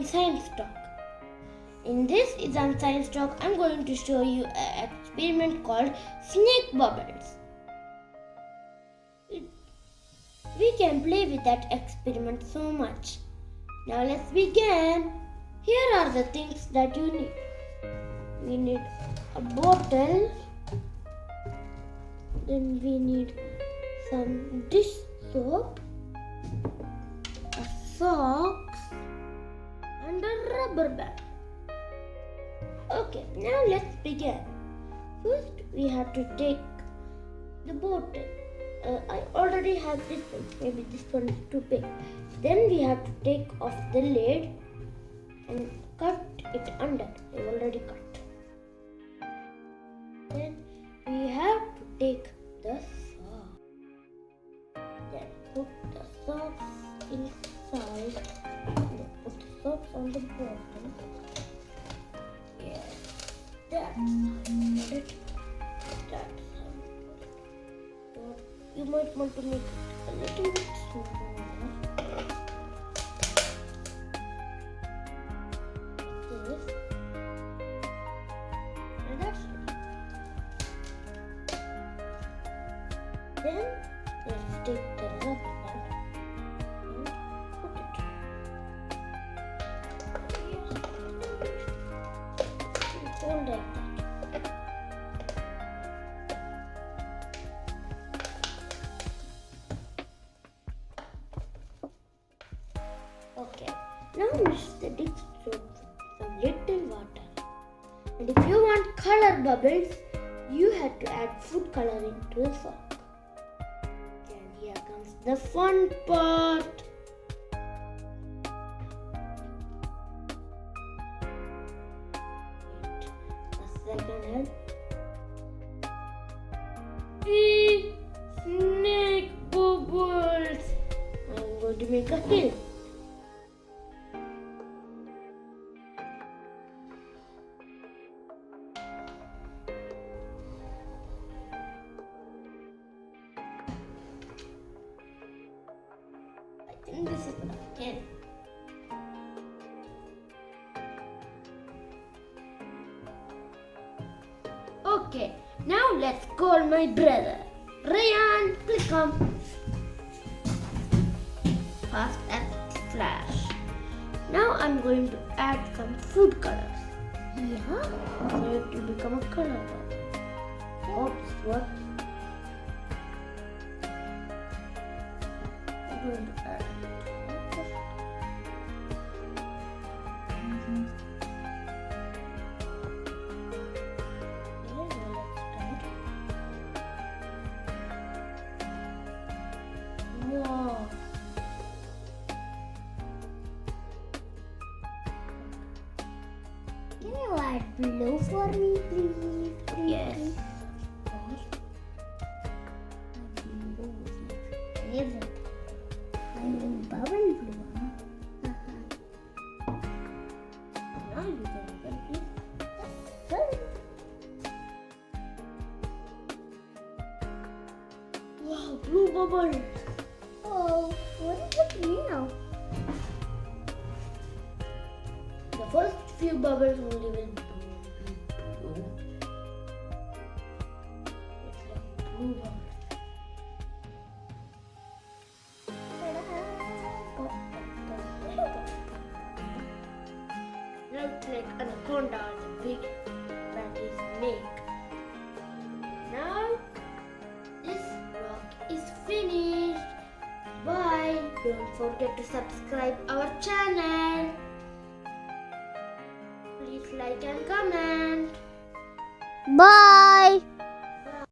Science Talk. In this Exam Science Talk, I'm going to show you an experiment called snake bubbles. We can play with that experiment so much. Now let's begin. Here are the things that you need. We need a bottle. Then we need some dish soap, a socks, and a rubber band. Okay, now let's begin. First, we have to take the bottle. I already have this one. Maybe this one is too big. Then we have to take off the lid and cut it under. I already cut. Then we have to take the sock. Then put the socks inside. Then put the socks on the bottom. Yes, that's how you put it. That's how you put it. But you might want to make it a little bit smaller. Like this. And that's it. Then let's take the rubber band and put it. Hold like that. Okay, now mix the dish soap with some little water. And if you want color bubbles, you have to add food coloring to the sock. And here comes the fun part. Wait a second. See, snake bubbles. I'm going to make a hill. I think this is enough. 10. Okay, now let's call my brother. Ryan, please come. Fast as flash. Now I'm going to add some food colors. Yeah? So it will become a color bubble. Oops, what? I'm going to add wow. Can you add blue for me, please? Yes. Favorite. I mean bubble blue. Now you can open it. Wow, blue bubble. Oh, what is it now? The first few bubbles only will be blue. It's like blue bubble. Looks like anaconda or the big fatty snake. Now this rock is finished. Bye. Don't forget to subscribe our channel. Please like and comment. Bye.